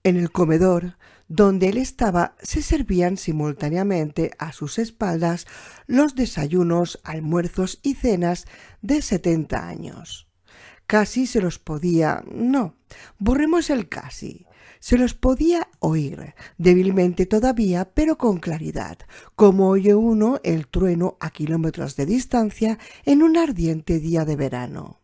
En el comedor, donde él estaba, se servían simultáneamente a sus espaldas los desayunos, almuerzos y cenas de 70 años. Casi se los podía, no, borremos el casi, se los podía oír, débilmente todavía, pero con claridad, como oye uno el trueno a kilómetros de distancia en un ardiente día de verano.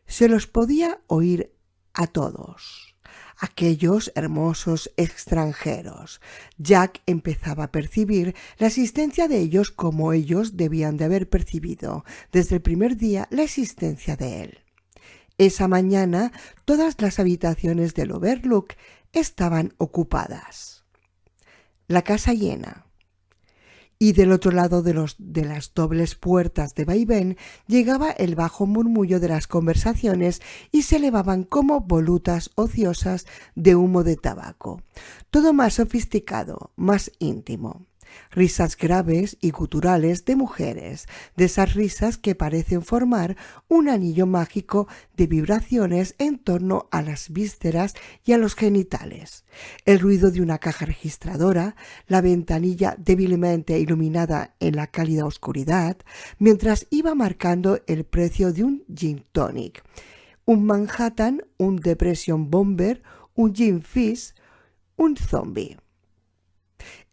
Se los podía oír a todos, aquellos hermosos extranjeros. Jack empezaba a percibir la existencia de ellos como ellos debían de haber percibido desde el primer día la existencia de él. Esa mañana todas las habitaciones del Overlook estaban ocupadas, la casa llena, y del otro lado de las dobles puertas de vaivén llegaba el bajo murmullo de las conversaciones y se elevaban como volutas ociosas de humo de tabaco, todo más sofisticado, más íntimo. Risas graves y guturales de mujeres, de esas risas que parecen formar un anillo mágico de vibraciones en torno a las vísceras y a los genitales, el ruido de una caja registradora, la ventanilla débilmente iluminada en la cálida oscuridad, mientras iba marcando el precio de un gin tonic, un Manhattan, un Depression Bomber, un gin fizz, un zombie.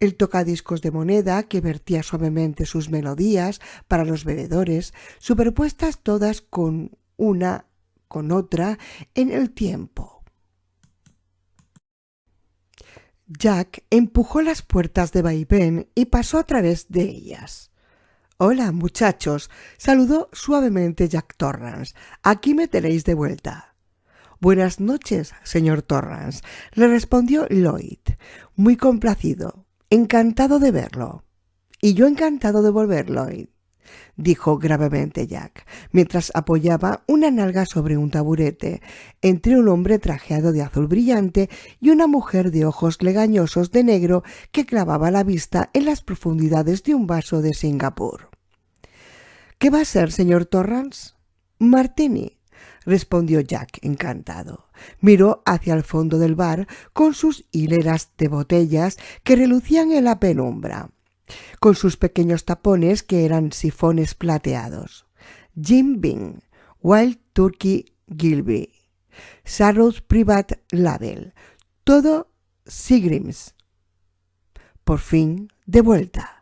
El tocadiscos de moneda que vertía suavemente sus melodías para los bebedores, superpuestas todas con una con otra en el tiempo. Jack empujó las puertas de vaivén y pasó a través de ellas. «Hola, muchachos», saludó suavemente Jack Torrance. «Aquí me tenéis de vuelta». «Buenas noches, señor Torrance», le respondió Lloyd, muy complacido. «Encantado de verlo». «Y yo encantado de volver, Lloyd», dijo gravemente Jack, mientras apoyaba una nalga sobre un taburete, entre un hombre trajeado de azul brillante y una mujer de ojos legañosos de negro que clavaba la vista en las profundidades de un vaso de Singapur. «¿Qué va a ser, señor Torrance?» «Martini», respondió Jack encantado. Miró hacia el fondo del bar con sus hileras de botellas que relucían en la penumbra, con sus pequeños tapones que eran sifones plateados. Jim Beam, Wild Turkey Gilby, Sarro's Private Label, todo Seagram's. Por fin, de vuelta.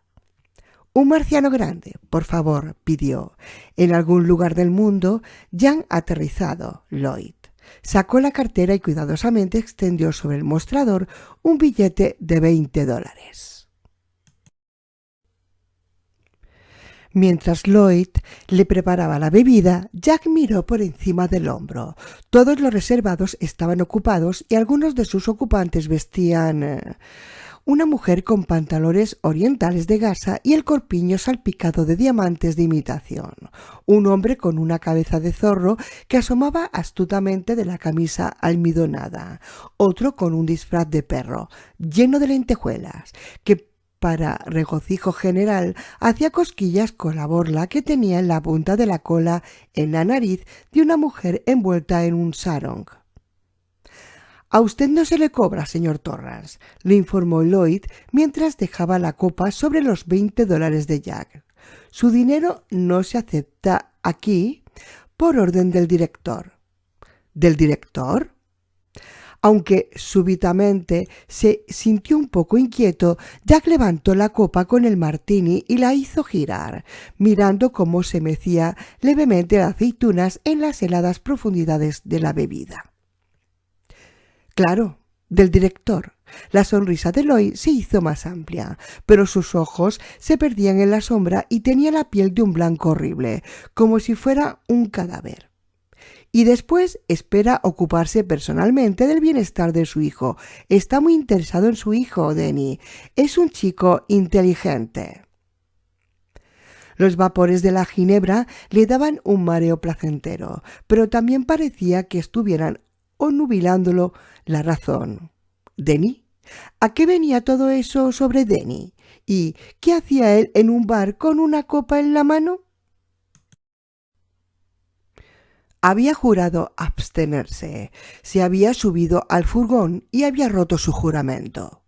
«Un marciano grande, por favor», pidió. «En algún lugar del mundo ya han aterrizado». Lloyd sacó la cartera y cuidadosamente extendió sobre el mostrador un billete de $20. Mientras Lloyd le preparaba la bebida, Jack miró por encima del hombro. Todos los reservados estaban ocupados y algunos de sus ocupantes vestían una mujer con pantalones orientales de gasa y el corpiño salpicado de diamantes de imitación, un hombre con una cabeza de zorro que asomaba astutamente de la camisa almidonada, otro con un disfraz de perro lleno de lentejuelas, que para regocijo general hacía cosquillas con la borla que tenía en la punta de la cola en la nariz de una mujer envuelta en un sarong. «A usted no se le cobra, señor Torrance», le informó Lloyd mientras dejaba la copa sobre los $20 de Jack. «Su dinero no se acepta aquí por orden del director». «¿Del director?» Aunque súbitamente se sintió un poco inquieto, Jack levantó la copa con el martini y la hizo girar, mirando cómo se mecía levemente aceitunas en las heladas profundidades de la bebida. «Claro, del director». La sonrisa de Lloyd se hizo más amplia, pero sus ojos se perdían en la sombra y tenía la piel de un blanco horrible, como si fuera un cadáver. «Y después espera ocuparse personalmente del bienestar de su hijo. Está muy interesado en su hijo, Denny. Es un chico inteligente». Los vapores de la ginebra le daban un mareo placentero, pero también parecía que estuvieran onubilándolo la razón. ¿Denny? ¿A qué venía todo eso sobre Denny? ¿Y qué hacía él en un bar con una copa en la mano? Había jurado abstenerse, se había subido al furgón y había roto su juramento.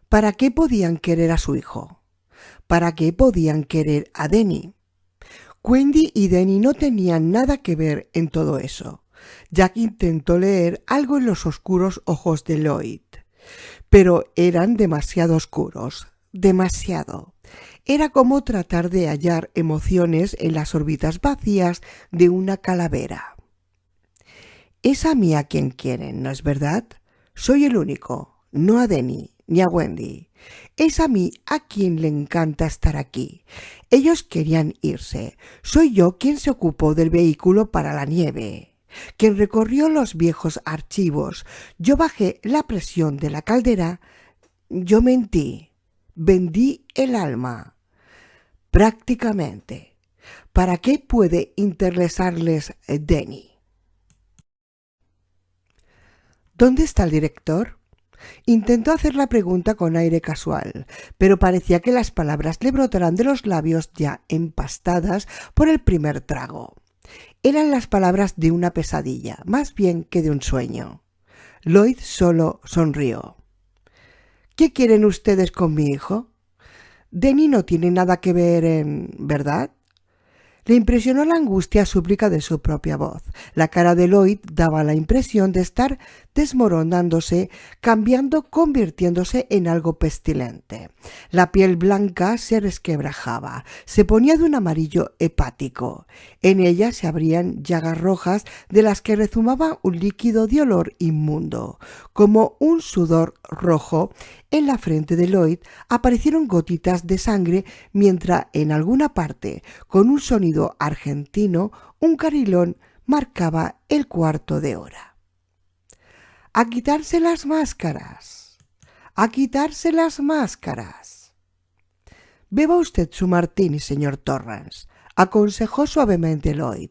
¿Para qué podían querer a su hijo? ¿Para qué podían querer a Denny? Wendy y Denny no tenían nada que ver en todo eso. Jack intentó leer algo en los oscuros ojos de Lloyd, pero eran demasiado oscuros, demasiado. Era como tratar de hallar emociones en las órbitas vacías de una calavera. Es a mí a quien quieren, ¿no es verdad? Soy el único, no a Denny ni a Wendy. Es a mí a quien le encanta estar aquí. Ellos querían irse. Soy yo quien se ocupó del vehículo para la nieve, quien recorrió los viejos archivos. Yo bajé la presión de la caldera. Yo mentí. Vendí el alma. Prácticamente. ¿Para qué puede interesarles Denny? ¿Dónde está el director? Intentó hacer la pregunta con aire casual, pero parecía que las palabras le brotaran de los labios ya empastadas por el primer trago. Eran las palabras de una pesadilla, más bien que de un sueño. Lloyd solo sonrió. ¿Qué quieren ustedes con mi hijo? Denny no tiene nada que ver en... ¿verdad? Le impresionó la angustia súplica de su propia voz. La cara de Lloyd daba la impresión de estar desmoronándose, cambiando, convirtiéndose en algo pestilente. La piel blanca se resquebrajaba, se ponía de un amarillo hepático. En ella se abrían llagas rojas de las que rezumaba un líquido de olor inmundo. Como un sudor rojo, en la frente de Lloyd aparecieron gotitas de sangre mientras en alguna parte, con un sonido argentino, un carillón marcaba el cuarto de hora. ¡A quitarse las máscaras! ¡A quitarse las máscaras! Beba usted su martini, señor Torrance, aconsejó suavemente Lloyd,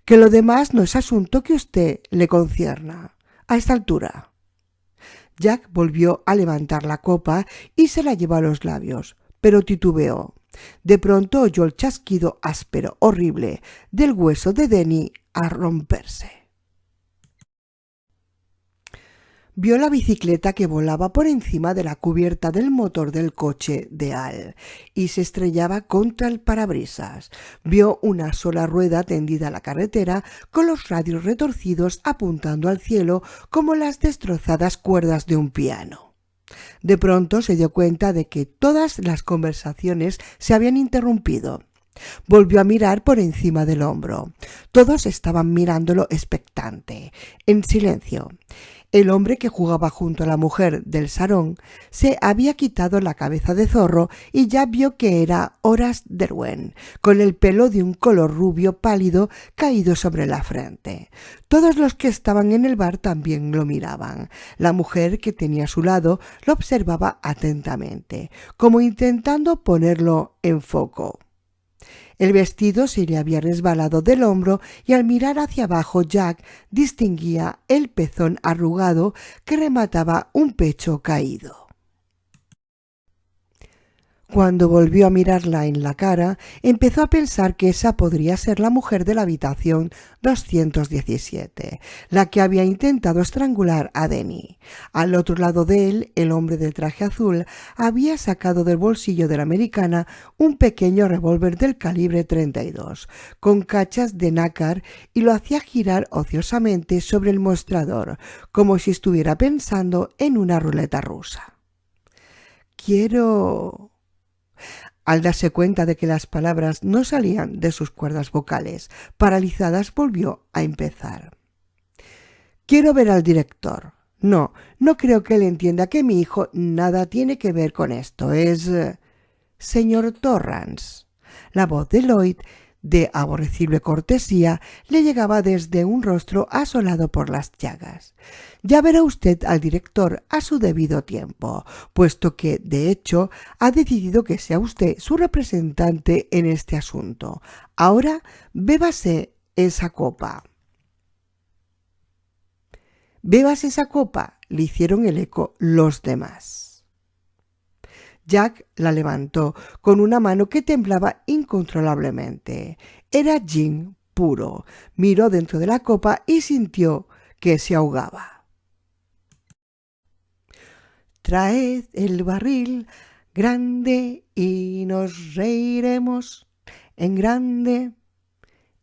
que lo demás no es asunto que usted le concierna a esta altura. Jack volvió a levantar la copa y se la llevó a los labios, pero titubeó. De pronto oyó el chasquido áspero, horrible, del hueso de Denny a romperse. Vio la bicicleta que volaba por encima de la cubierta del motor del coche de Al y se estrellaba contra el parabrisas. Vio una sola rueda tendida a la carretera con los radios retorcidos apuntando al cielo como las destrozadas cuerdas de un piano. De pronto se dio cuenta de que todas las conversaciones se habían interrumpido. Volvió a mirar por encima del hombro. Todos estaban mirándolo expectante, en silencio. El hombre que jugaba junto a la mujer del sarón se había quitado la cabeza de zorro y ya vio que era Horace Derwent, con el pelo de un color rubio pálido caído sobre la frente. Todos los que estaban en el bar también lo miraban. La mujer que tenía a su lado lo observaba atentamente, como intentando ponerlo en foco. El vestido se le había resbalado del hombro y al mirar hacia abajo Jack distinguía el pezón arrugado que remataba un pecho caído. Cuando volvió a mirarla en la cara, empezó a pensar que esa podría ser la mujer de la habitación 217, la que había intentado estrangular a Denny. Al otro lado de él, el hombre de traje azul había sacado del bolsillo de la americana un pequeño revólver del calibre 32, con cachas de nácar, y lo hacía girar ociosamente sobre el mostrador, como si estuviera pensando en una ruleta rusa. «Quiero...» Al darse cuenta de que las palabras no salían de sus cuerdas vocales, paralizadas, volvió a empezar. «Quiero ver al director. No creo que él entienda que mi hijo nada tiene que ver con esto. Es... señor Torrance». La voz de Lloyd, de aborrecible cortesía, le llegaba desde un rostro asolado por las llagas. «Ya verá usted al director a su debido tiempo, puesto que, de hecho, ha decidido que sea usted su representante en este asunto. Ahora, bébase esa copa». «Bébase esa copa», le hicieron el eco los demás. Jack la levantó con una mano que temblaba incontrolablemente. Era gin puro. Miró dentro de la copa y sintió que se ahogaba. Traed el barril grande y nos reiremos en grande.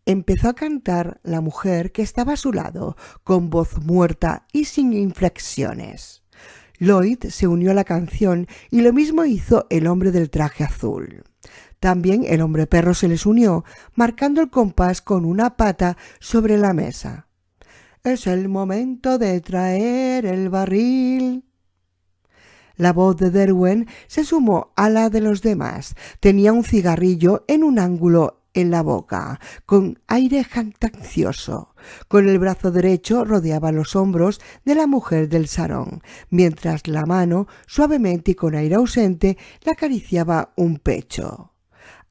Empezó a cantar la mujer que estaba a su lado, con voz muerta y sin inflexiones. Lloyd se unió a la canción y lo mismo hizo el hombre del traje azul. También el hombre perro se les unió, marcando el compás con una pata sobre la mesa. «Es el momento de traer el barril». La voz de Derwen se sumó a la de los demás. Tenía un cigarrillo en un ángulo en la boca, con aire jactancioso. Con el brazo derecho rodeaba los hombros de la mujer del salón, mientras la mano, suavemente y con aire ausente, le acariciaba un pecho.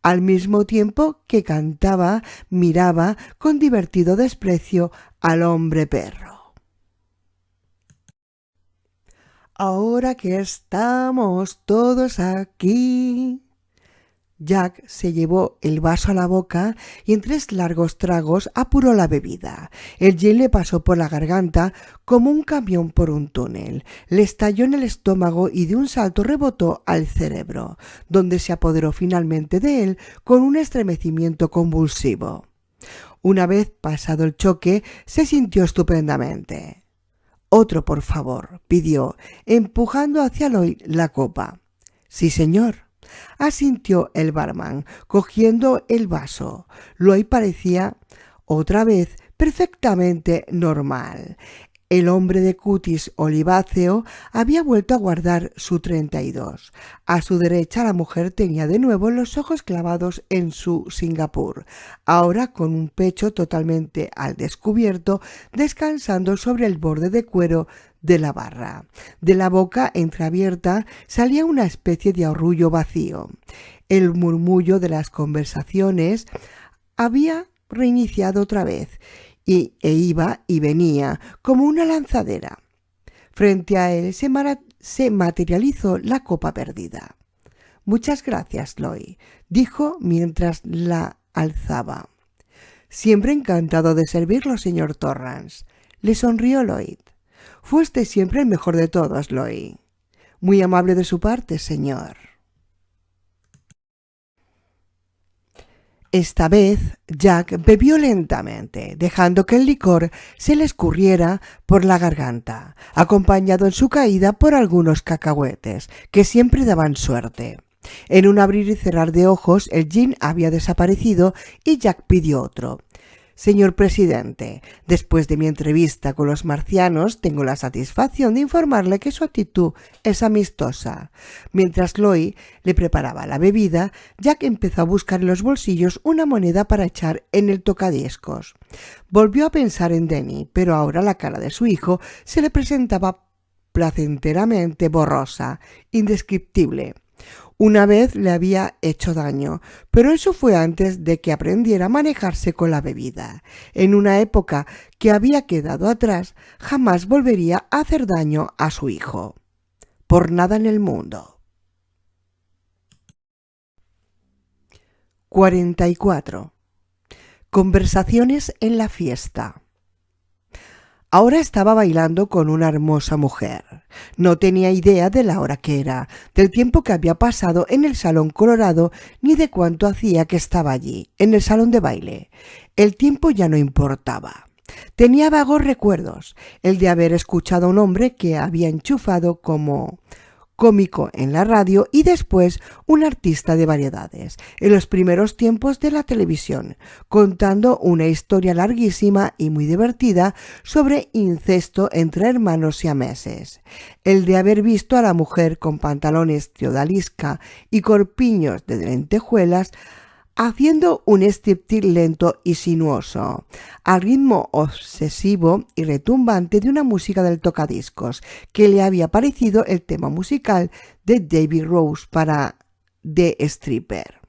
Al mismo tiempo que cantaba, miraba con divertido desprecio al hombre perro. «Ahora que estamos todos aquí». Jack se llevó el vaso a la boca y en 3 largos tragos apuró la bebida. El gin le pasó por la garganta como un camión por un túnel. Le estalló en el estómago y de un salto rebotó al cerebro, donde se apoderó finalmente de él con un estremecimiento convulsivo. Una vez pasado el choque, se sintió estupendamente. «Otro, por favor», pidió, empujando hacia Lloyd la copa. «Sí, señor», asintió el barman, cogiendo el vaso. Lloyd parecía otra vez perfectamente normal. El hombre de cutis oliváceo había vuelto a guardar su 32. A su derecha la mujer tenía de nuevo los ojos clavados en su Singapur, ahora con un pecho totalmente al descubierto, descansando sobre el borde de cuero de la barra. De la boca entreabierta salía una especie de arrullo vacío. El murmullo de las conversaciones había reiniciado otra vez e iba y venía como una lanzadera. Frente a él se materializó la copa perdida. «Muchas gracias, Lloyd», dijo mientras la alzaba. «Siempre encantado de servirlo, señor Torrance», le sonrió Lloyd. «Fue usted siempre el mejor de todos, Lloyd». «Muy amable de su parte, señor». Esta vez Jack bebió lentamente, dejando que el licor se le escurriera por la garganta, acompañado en su caída por algunos cacahuetes, que siempre daban suerte. En un abrir y cerrar de ojos el gin había desaparecido y Jack pidió otro. «Señor presidente, después de mi entrevista con los marcianos, tengo la satisfacción de informarle que su actitud es amistosa». Mientras Lloyd le preparaba la bebida, Jack empezó a buscar en los bolsillos una moneda para echar en el tocadiscos. Volvió a pensar en Denny, pero ahora la cara de su hijo se le presentaba placenteramente borrosa, indescriptible. Una vez le había hecho daño, pero eso fue antes de que aprendiera a manejarse con la bebida. En una época que había quedado atrás, jamás volvería a hacer daño a su hijo. Por nada en el mundo. 44. Conversaciones en la fiesta. Ahora estaba bailando con una hermosa mujer. No tenía idea de la hora que era, del tiempo que había pasado en el salón colorado, ni de cuánto hacía que estaba allí, en el salón de baile. El tiempo ya no importaba. Tenía vagos recuerdos, el de haber escuchado a un hombre que había enchufado como cómico en la radio y después un artista de variedades, en los primeros tiempos de la televisión, contando una historia larguísima y muy divertida sobre incesto entre hermanos siameses. El de haber visto a la mujer con pantalones de odalisca y corpiños de lentejuelas haciendo un striptease lento y sinuoso, al ritmo obsesivo y retumbante de una música del tocadiscos, que le había parecido el tema musical de David Rose para The Stripper.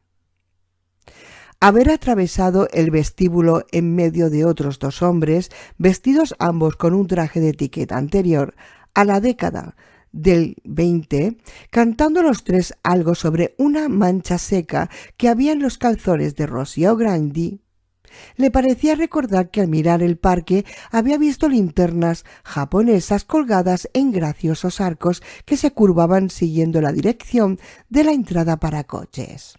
Haber atravesado el vestíbulo en medio de otros 2 hombres, vestidos ambos con un traje de etiqueta anterior a la década del 20, cantando los 3 algo sobre una mancha seca que había en los calzones de Rosie O'Grady, Le parecía recordar que al mirar el parque había visto linternas japonesas colgadas en graciosos arcos que se curvaban siguiendo la dirección de la entrada para coches,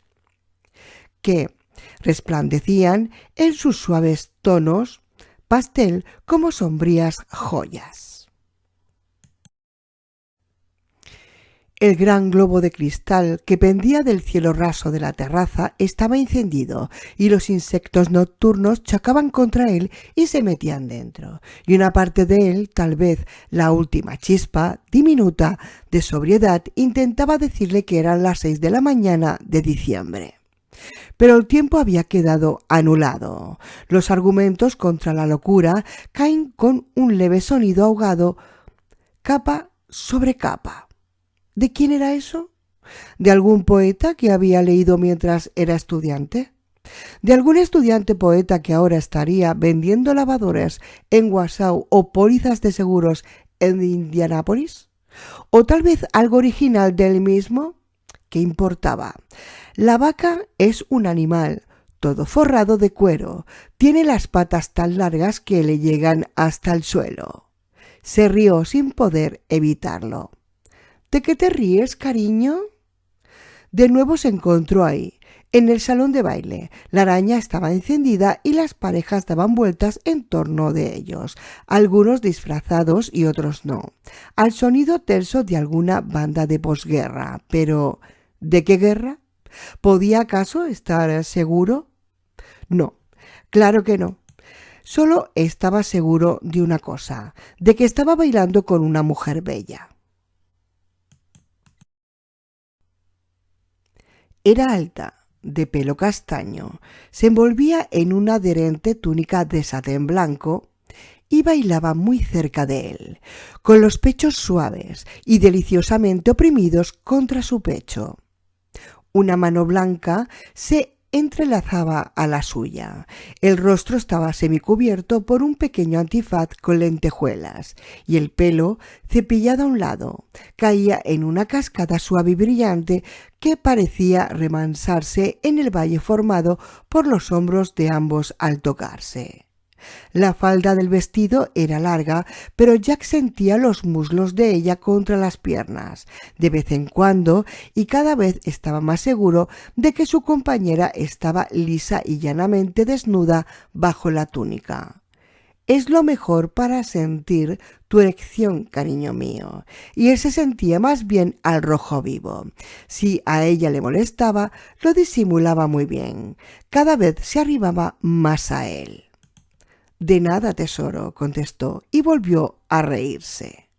que resplandecían en sus suaves tonos pastel como sombrías joyas. El gran globo de cristal que pendía del cielo raso de la terraza estaba encendido y los insectos nocturnos chocaban contra él y se metían dentro. Y una parte de él, tal vez la última chispa diminuta de sobriedad, intentaba decirle que eran las 6 de la mañana de diciembre. Pero el tiempo había quedado anulado. Los argumentos contra la locura caen con un leve sonido ahogado, capa sobre capa. ¿De quién era eso? ¿De algún poeta que había leído mientras era estudiante? ¿De algún estudiante poeta que ahora estaría vendiendo lavadoras en Wausau o pólizas de seguros en Indianápolis? ¿O tal vez algo original del mismo? ¿Qué importaba? La vaca es un animal, todo forrado de cuero. Tiene las patas tan largas que le llegan hasta el suelo. Se rió sin poder evitarlo. ¿De qué te ríes, cariño? De nuevo se encontró ahí, en el salón de baile. La araña estaba encendida y las parejas daban vueltas en torno de ellos, algunos disfrazados y otros no, al sonido tenso de alguna banda de posguerra. Pero, ¿de qué guerra? ¿Podía acaso estar seguro? No, claro que no. Solo estaba seguro de una cosa, de que estaba bailando con una mujer bella. Era alta, de pelo castaño, se envolvía en una adherente túnica de satén blanco y bailaba muy cerca de él, con los pechos suaves y deliciosamente oprimidos contra su pecho. Una mano blanca se entrelazaba a la suya. El rostro estaba semicubierto por un pequeño antifaz con lentejuelas y el pelo, cepillado a un lado, caía en una cascada suave y brillante que parecía remansarse en el valle formado por los hombros de ambos al tocarse. La falda del vestido era larga, pero Jack sentía los muslos de ella contra las piernas, de vez en cuando, y cada vez estaba más seguro de que su compañera estaba lisa y llanamente desnuda bajo la túnica. Es lo mejor para sentir tu erección, cariño mío. Y él se sentía más bien al rojo vivo. Si a ella le molestaba, lo disimulaba muy bien. Cada vez se arribaba más a él. De nada, tesoro, contestó, y volvió a reírse.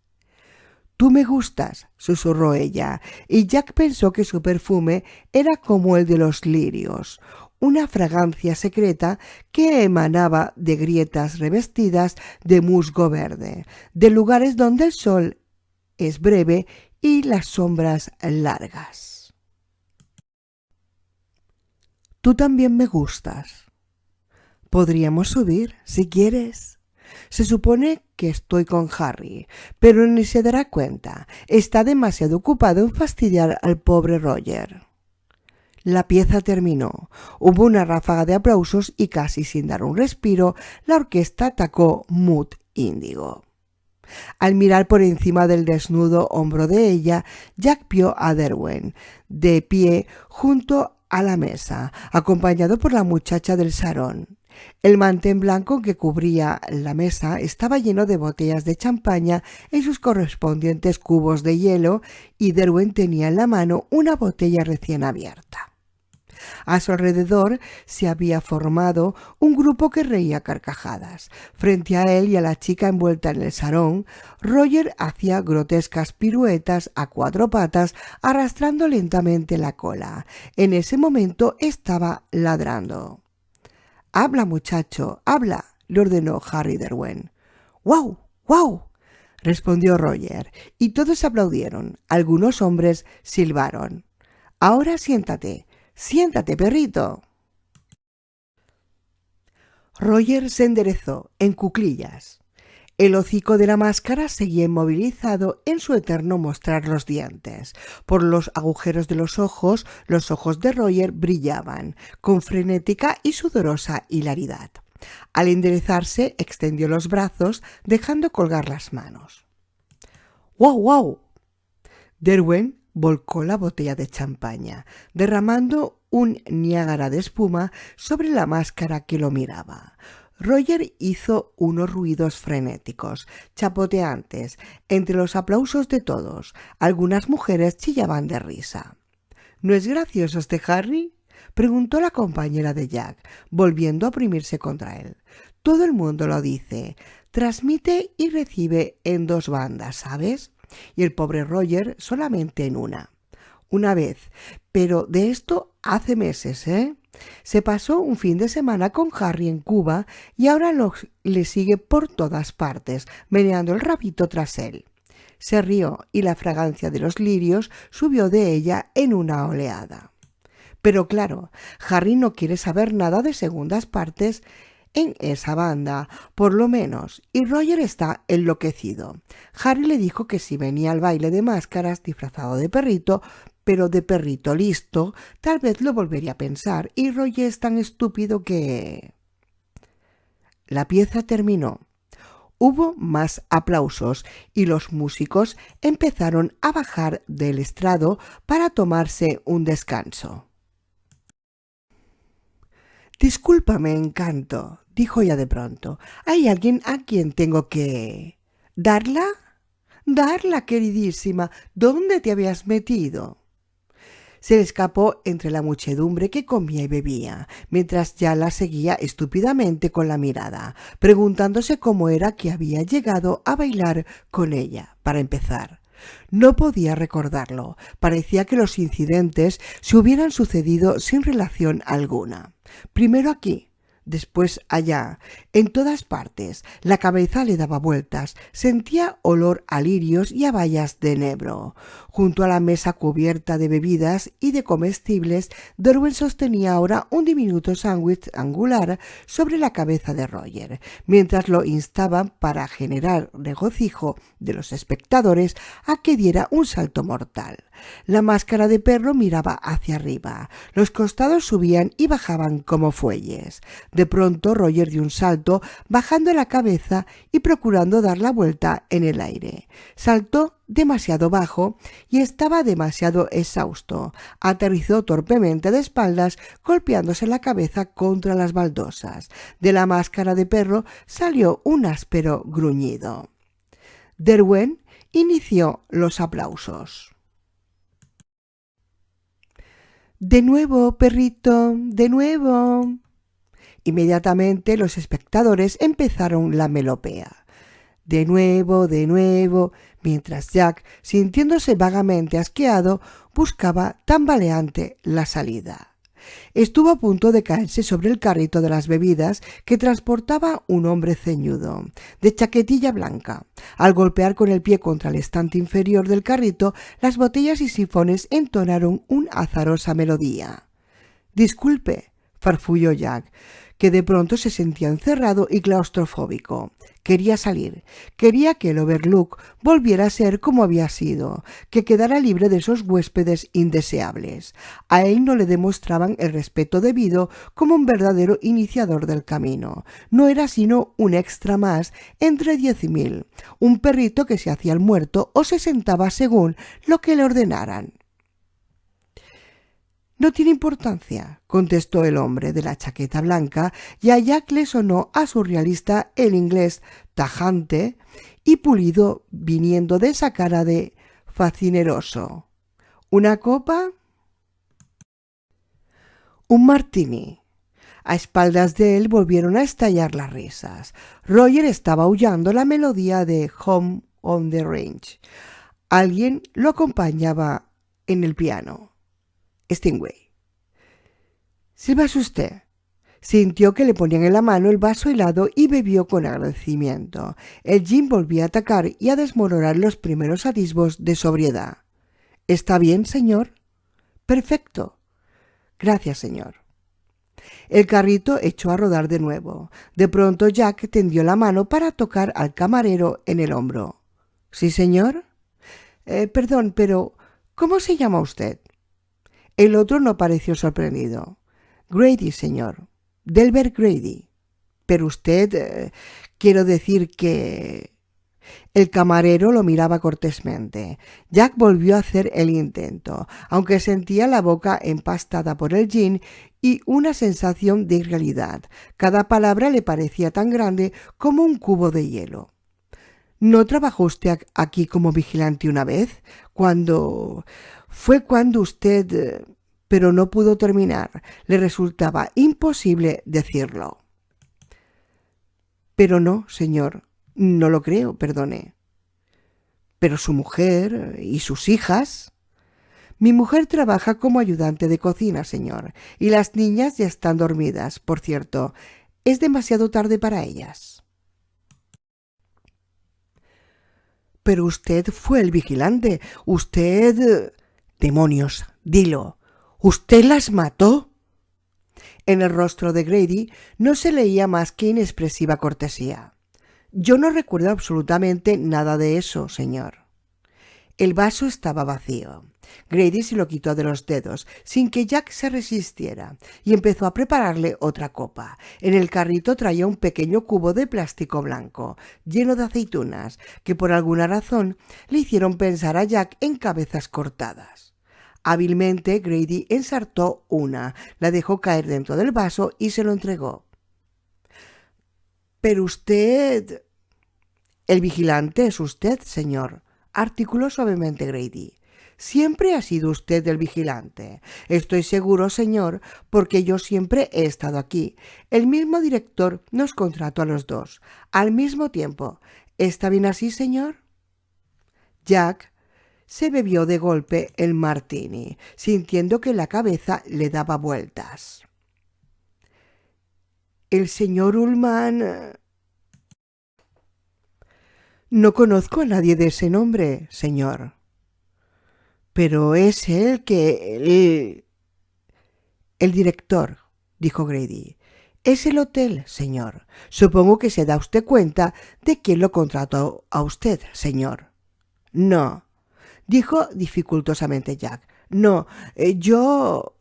Tú me gustas, susurró ella, y Jack pensó que su perfume era como el de los lirios, una fragancia secreta que emanaba de grietas revestidas de musgo verde, de lugares donde el sol es breve y las sombras largas. Tú también me gustas. Podríamos subir, si quieres. Se supone que estoy con Harry, pero ni se dará cuenta. Está demasiado ocupado en fastidiar al pobre Roger. La pieza terminó. Hubo una ráfaga de aplausos y casi sin dar un respiro, la orquesta atacó Mood Índigo. Al mirar por encima del desnudo hombro de ella, Jack vio a Derwent, de pie junto a la mesa, acompañado por la muchacha del salón. El mantén blanco que cubría la mesa estaba lleno de botellas de champaña en sus correspondientes cubos de hielo y Derwent tenía en la mano una botella recién abierta. A su alrededor se había formado un grupo que reía carcajadas. Frente a él y a la chica envuelta en el sarón, Roger hacía grotescas piruetas a cuatro patas, arrastrando lentamente la cola. En ese momento estaba ladrando. «Habla, muchacho, habla», le ordenó Harry Derwent. «¡Guau, guau!», respondió Roger, y todos aplaudieron. Algunos hombres silbaron. «Ahora siéntate, siéntate, perrito». Roger se enderezó en cuclillas. El hocico de la máscara seguía inmovilizado en su eterno mostrar los dientes. Por los agujeros de los ojos de Roger brillaban con frenética y sudorosa hilaridad. Al enderezarse, extendió los brazos, dejando colgar las manos. ¡Guau, guau! Derwent volcó la botella de champaña, derramando un Niágara de espuma sobre la máscara que lo miraba. Roger hizo unos ruidos frenéticos, chapoteantes, entre los aplausos de todos. Algunas mujeres chillaban de risa. ¿No es gracioso este Harry?, preguntó la compañera de Jack, volviendo a oprimirse contra él. Todo el mundo lo dice. Transmite y recibe en dos bandas, ¿sabes? Y el pobre Roger solamente en una. Una vez, pero de esto hace meses, ¿eh? Se pasó un fin de semana con Harry en Cuba y ahora le sigue por todas partes, meneando el rabito tras él. Se rió y la fragancia de los lirios subió de ella en una oleada. Pero claro, Harry no quiere saber nada de segundas partes en esa banda, por lo menos, y Roger está enloquecido. Harry le dijo que si venía al baile de máscaras disfrazado de perrito, pero de perrito listo, tal vez lo volvería a pensar, y Roger es tan estúpido que... La pieza terminó. Hubo más aplausos y los músicos empezaron a bajar del estrado para tomarse un descanso. «Discúlpame, Encanto», dijo ella de pronto. «¿Hay alguien a quien tengo que...» «¿Darla? Darla, queridísima. ¿Dónde te habías metido?» Se le escapó entre la muchedumbre que comía y bebía, mientras ya la seguía estúpidamente con la mirada, preguntándose cómo era que había llegado a bailar con ella, para empezar. No podía recordarlo. Parecía que los incidentes se hubieran sucedido sin relación alguna. Primero aquí, después allá, en todas partes. La cabeza le daba vueltas, sentía olor a lirios y a bayas de enebro. Junto a la mesa cubierta de bebidas y de comestibles, Derwent sostenía ahora un diminuto sándwich angular sobre la cabeza de Roger, mientras lo instaban para generar regocijo de los espectadores a que diera un salto mortal. La máscara de perro miraba hacia arriba. Los costados subían y bajaban como fuelles. De pronto Roger dio un salto, bajando la cabeza y procurando dar la vuelta en el aire. Saltó demasiado bajo y estaba demasiado exhausto. Aterrizó torpemente de espaldas, golpeándose la cabeza contra las baldosas. De la máscara de perro salió un áspero gruñido. Derwent inició los aplausos. «De nuevo, perrito, de nuevo». Inmediatamente los espectadores empezaron la melopea. De nuevo, mientras Jack, sintiéndose vagamente asqueado, buscaba tambaleante la salida. Estuvo a punto de caerse sobre el carrito de las bebidas que transportaba un hombre ceñudo, de chaquetilla blanca. Al golpear con el pie contra el estante inferior del carrito, las botellas y sifones entonaron una azarosa melodía. «Disculpe», farfulló Jack, que de pronto se sentía encerrado y claustrofóbico. Quería salir, quería que el Overlook volviera a ser como había sido, que quedara libre de esos huéspedes indeseables. A él no le demostraban el respeto debido como un verdadero iniciador del camino. No era sino un extra más entre 10.000, un perrito que se hacía el muerto o se sentaba según lo que le ordenaran. «No tiene importancia», contestó el hombre de la chaqueta blanca, y a Jack le sonó a surrealista el inglés tajante y pulido viniendo de esa cara de facineroso. «¿Una copa?» «Un martini». A espaldas de él volvieron a estallar las risas. Roger estaba aullando la melodía de Home on the Range. Alguien lo acompañaba en el piano. Stingway. «Sírvase usted». Sintió que le ponían en la mano el vaso helado y bebió con agradecimiento. El gin volvía a atacar y a desmoronar los primeros atisbos de sobriedad. «¿Está bien, señor?» «Perfecto. Gracias, señor». El carrito echó a rodar de nuevo. De pronto Jack tendió la mano para tocar al camarero en el hombro. —¿Sí, señor? Perdón, pero ¿cómo se llama usted? El otro no pareció sorprendido. —Grady, señor. Delbert Grady. Pero usted... quiero decir que... El camarero lo miraba cortésmente. Jack volvió a hacer el intento, aunque sentía la boca empastada por el gin y una sensación de irrealidad. Cada palabra le parecía tan grande como un cubo de hielo. —¿No trabajó usted aquí como vigilante una vez? Fue cuando usted... Pero no pudo terminar. Le resultaba imposible decirlo. —Pero no, señor. No lo creo, perdone. —¿Pero su mujer y sus hijas? —Mi mujer trabaja como ayudante de cocina, señor, y las niñas ya están dormidas. Por cierto, es demasiado tarde para ellas. —Pero usted fue el vigilante. Usted... —Demonios, dilo. ¿Usted las mató? En el rostro de Grady no se leía más que inexpresiva cortesía. —Yo no recuerdo absolutamente nada de eso, señor. El vaso estaba vacío. Grady se lo quitó de los dedos sin que Jack se resistiera y empezó a prepararle otra copa. En el carrito traía un pequeño cubo de plástico blanco lleno de aceitunas que por alguna razón le hicieron pensar a Jack en cabezas cortadas. Hábilmente Grady ensartó una, la dejó caer dentro del vaso y se lo entregó. —Pero usted... —El vigilante es usted, señor —articuló suavemente Grady—. Siempre ha sido usted el vigilante. Estoy seguro, señor, porque yo siempre he estado aquí. El mismo director nos contrató a los dos, al mismo tiempo. ¿Está bien así, señor? Jack se bebió de golpe el martini, sintiendo que la cabeza le daba vueltas. El señor Ullman... No conozco a nadie de ese nombre, señor. Pero es él que... El director, dijo Grady. Es el hotel, señor. Supongo que se da usted cuenta de quién lo contrató a usted, señor. No, dijo dificultosamente Jack. No, yo...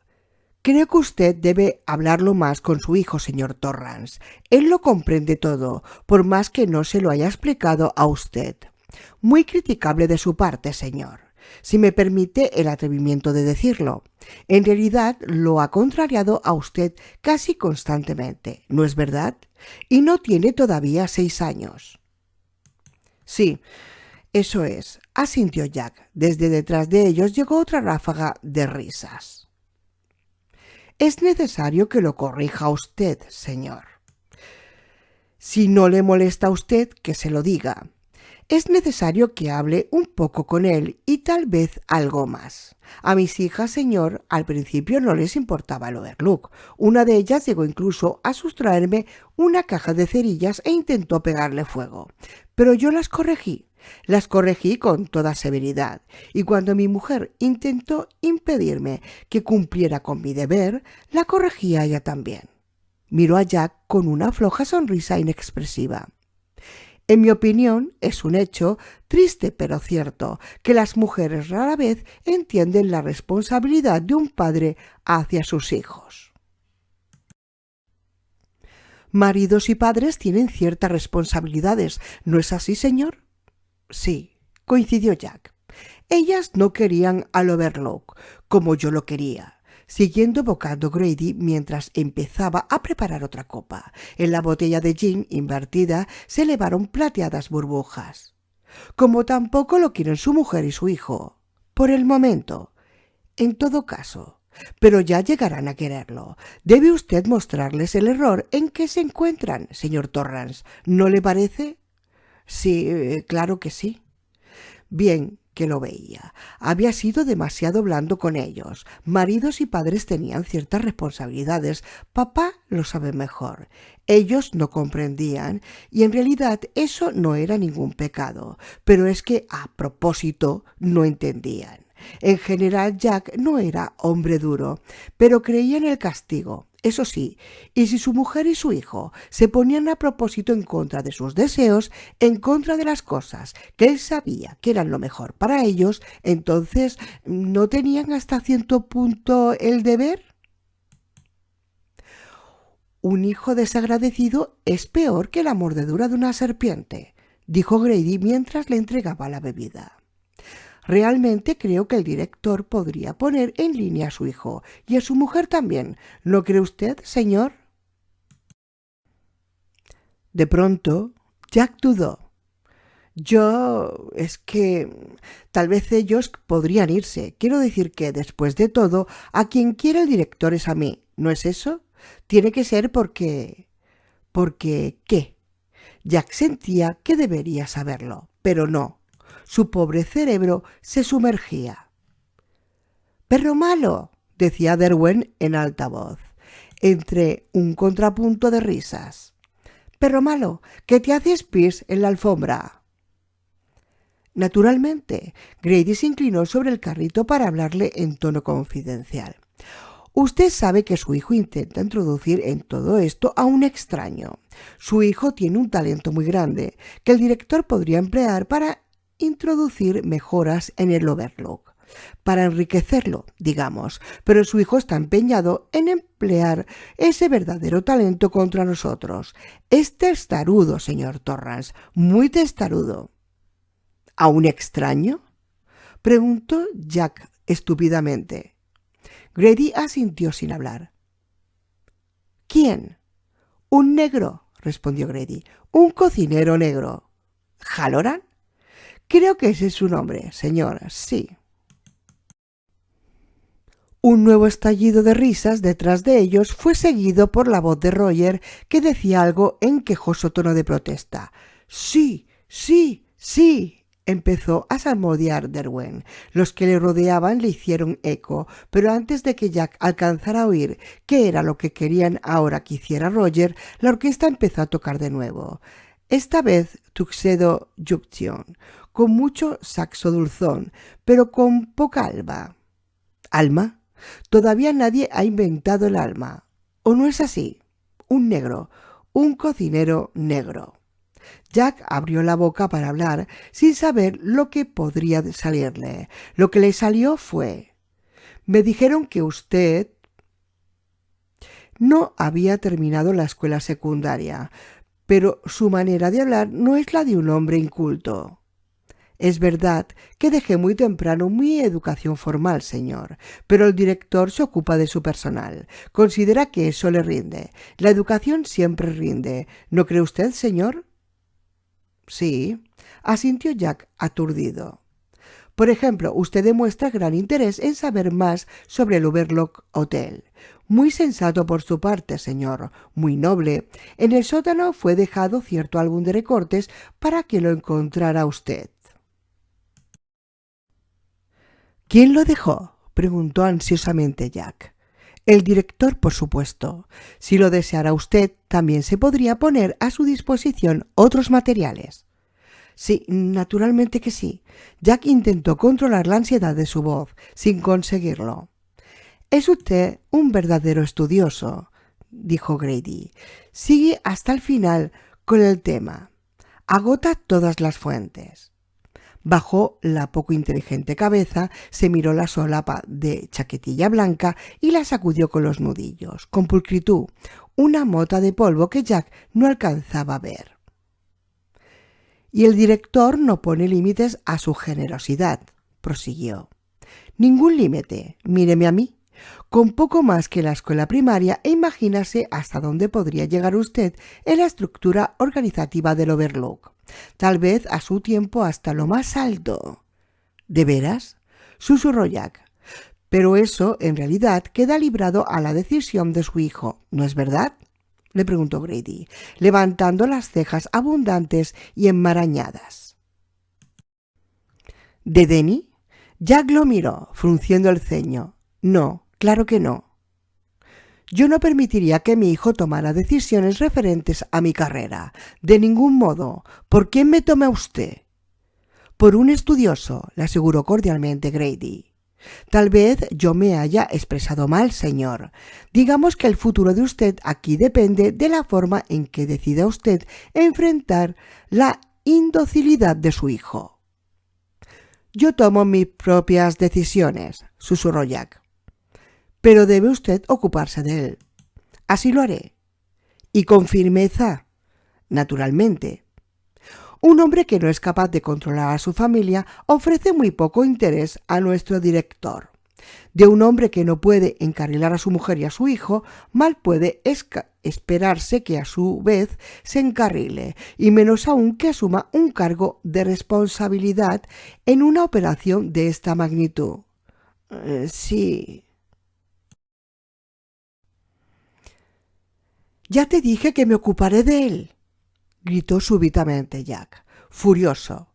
Creo que usted debe hablarlo más con su hijo, señor Torrance. Él lo comprende todo, por más que no se lo haya explicado a usted. Muy criticable de su parte, señor, si me permite el atrevimiento de decirlo. En realidad lo ha contrariado a usted casi constantemente, ¿no es verdad? Y no tiene todavía 6 años. Sí, eso es, asintió Jack. Desde detrás de ellos llegó otra ráfaga de risas. Es necesario que lo corrija usted, señor. Si no le molesta a usted, que se lo diga. Es necesario que hable un poco con él y tal vez algo más. A mis hijas, señor, al principio no les importaba el overlook. Una de ellas llegó incluso a sustraerme una caja de cerillas e intentó pegarle fuego. Pero yo las corregí. Las corregí con toda severidad, y cuando mi mujer intentó impedirme que cumpliera con mi deber, la corregí a ella también. Miró a Jack con una floja sonrisa inexpresiva. En mi opinión, es un hecho, triste pero cierto, que las mujeres rara vez entienden la responsabilidad de un padre hacia sus hijos. Maridos y padres tienen ciertas responsabilidades, ¿no es así, señor? Sí, coincidió Jack. Ellas no querían al Overlook como yo lo quería. Siguiendo bocando Grady mientras empezaba a preparar otra copa. En la botella de gin invertida se elevaron plateadas burbujas. Como tampoco lo quieren su mujer y su hijo. Por el momento. En todo caso. Pero ya llegarán a quererlo. Debe usted mostrarles el error en que se encuentran, señor Torrance. ¿No le parece? Sí, claro que sí. Bien que lo veía. Había sido demasiado blando con ellos. Maridos y padres tenían ciertas responsabilidades. Papá lo sabe mejor. Ellos no comprendían y en realidad eso no era ningún pecado. Pero es que a propósito no entendían. En general, Jack no era hombre duro, pero creía en el castigo. Eso sí, y si su mujer y su hijo se ponían a propósito en contra de sus deseos, en contra de las cosas que él sabía que eran lo mejor para ellos, entonces ¿no tenían hasta cierto punto el deber? Un hijo desagradecido es peor que la mordedura de una serpiente, dijo Grady mientras le entregaba la bebida. Realmente creo que el director podría poner en línea a su hijo y a su mujer también. ¿No cree usted, señor? De pronto, Jack dudó. Es que tal vez ellos podrían irse. Quiero decir que, después de todo, a quien quiere el director es a mí. ¿No es eso? Tiene que ser porque... ¿Porque qué? Jack sentía que debería saberlo, pero no. Su pobre cerebro se sumergía. «Perro malo», decía Derwent en alta voz, entre un contrapunto de risas. «Perro malo, ¿qué te haces pis en la alfombra?» Naturalmente, Grady se inclinó sobre el carrito para hablarle en tono confidencial. Usted sabe que su hijo intenta introducir en todo esto a un extraño. Su hijo tiene un talento muy grande que el director podría emplear para introducir mejoras en el Overlook, para enriquecerlo, digamos, pero su hijo está empeñado en emplear ese verdadero talento contra nosotros. Es testarudo, señor Torrance, muy testarudo. ¿A un extraño?, preguntó Jack estúpidamente. Grady asintió sin hablar. «¿Quién?» «Un negro», respondió Grady. «Un cocinero negro». «¿Halloran?» «Creo que ese es su nombre, señor, sí». Un nuevo estallido de risas detrás de ellos fue seguido por la voz de Roger, que decía algo en quejoso tono de protesta. «Sí, sí, sí», empezó a salmodiar Derwent. Los que le rodeaban le hicieron eco, pero antes de que Jack alcanzara a oír qué era lo que querían ahora que hiciera Roger, la orquesta empezó a tocar de nuevo. Esta vez Tuxedo Junction, con mucho saxo dulzón, pero con poca alma. ¿Alma? Todavía nadie ha inventado el alma. ¿O no es así? Un negro, un cocinero negro. Jack abrió la boca para hablar sin saber lo que podría salirle. Lo que le salió fue: «Me dijeron que usted...». No había terminado la escuela secundaria, pero su manera de hablar no es la de un hombre inculto. «Es verdad que dejé muy temprano mi educación formal, señor, pero el director se ocupa de su personal. Considera que eso le rinde. La educación siempre rinde. ¿No cree usted, señor?» «Sí», asintió Jack aturdido. «Por ejemplo, usted demuestra gran interés en saber más sobre el Overlook Hotel. Muy sensato por su parte, señor, muy noble. En el sótano fue dejado cierto álbum de recortes para que lo encontrara usted». «¿Quién lo dejó?», preguntó ansiosamente Jack. «El director, por supuesto. Si lo deseara usted, también se podría poner a su disposición otros materiales». «Sí, naturalmente que sí». Jack intentó controlar la ansiedad de su voz, sin conseguirlo. «Es usted un verdadero estudioso», dijo Grady. «Sigue hasta el final con el tema. Agota todas las fuentes». Bajó la poco inteligente cabeza, se miró la solapa de chaquetilla blanca y la sacudió con los nudillos, con pulcritud, una mota de polvo que Jack no alcanzaba a ver. «Y el director no pone límites a su generosidad», prosiguió. «Ningún límite. Míreme a mí. Con poco más que la escuela primaria, e imagínase hasta dónde podría llegar usted en la estructura organizativa del Overlook. Tal vez a su tiempo hasta lo más alto». «¿De veras?», susurró Jack. «Pero eso, en realidad, queda librado a la decisión de su hijo, ¿no es verdad?», le preguntó Grady, levantando las cejas abundantes y enmarañadas. «¿De Denny?». Jack lo miró, frunciendo el ceño. «No, claro que no. Yo no permitiría que mi hijo tomara decisiones referentes a mi carrera. De ningún modo. ¿Por quién me toma usted?». «Por un estudioso», le aseguró cordialmente Grady. Tal vez yo me haya expresado mal, señor. Digamos que el futuro de usted aquí depende de la forma en que decida usted enfrentar la indocilidad de su hijo. Yo tomo mis propias decisiones, susurró Jack. Pero debe usted ocuparse de él. Así lo haré. Y con firmeza. Naturalmente. Un hombre que no es capaz de controlar a su familia ofrece muy poco interés a nuestro director. De un hombre que no puede encarrilar a su mujer y a su hijo, mal puede esperarse que a su vez se encarrile, y menos aún que asuma un cargo de responsabilidad en una operación de esta magnitud. Sí. Ya te dije que me ocuparé de él, gritó súbitamente Jack, furioso.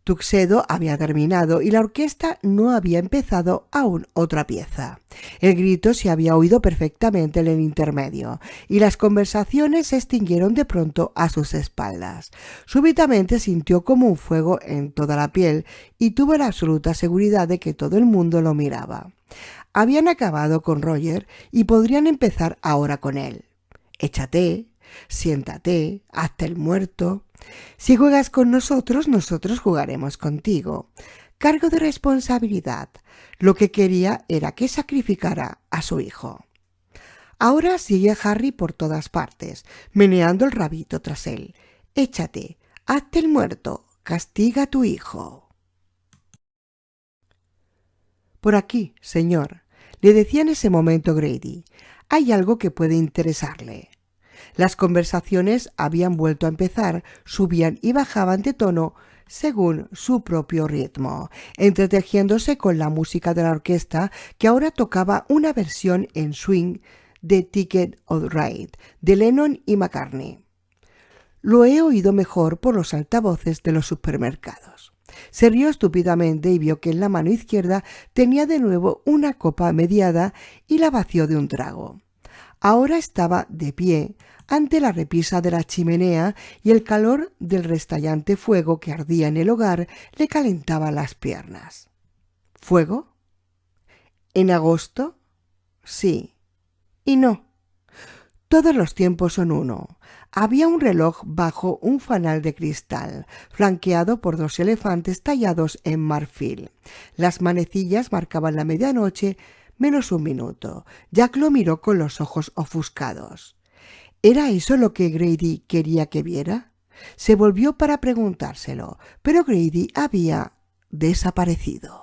Tuxedo había terminado y la orquesta no había empezado aún otra pieza. El grito se había oído perfectamente en el intermedio y las conversaciones se extinguieron de pronto a sus espaldas. Súbitamente sintió como un fuego en toda la piel y tuvo la absoluta seguridad de que todo el mundo lo miraba. Habían acabado con Roger y podrían empezar ahora con él. Échate, siéntate, hazte el muerto. Si juegas con nosotros, nosotros jugaremos contigo. Cargo de responsabilidad. Lo que quería era que sacrificara a su hijo. Ahora sigue a Harry por todas partes, meneando el rabito tras él. Échate, hazte el muerto, castiga a tu hijo. Por aquí, señor, le decía en ese momento Grady. Hay algo que puede interesarle. Las conversaciones habían vuelto a empezar, subían y bajaban de tono según su propio ritmo, entretejiéndose con la música de la orquesta que ahora tocaba una versión en swing de Ticket of Ride de Lennon y McCartney. Lo he oído mejor por los altavoces de los supermercados. Se rió estúpidamente y vio que en la mano izquierda tenía de nuevo una copa mediada y la vació de un trago. Ahora estaba de pie ante la repisa de la chimenea y el calor del restallante fuego que ardía en el hogar le calentaba las piernas. ¿Fuego? ¿En agosto? Sí. Y no. Todos los tiempos son uno. Había un reloj bajo un fanal de cristal, flanqueado por dos elefantes tallados en marfil. Las manecillas marcaban la medianoche menos un minuto. Jack lo miró con los ojos ofuscados. ¿Era eso lo que Grady quería que viera? Se volvió para preguntárselo, pero Grady había desaparecido.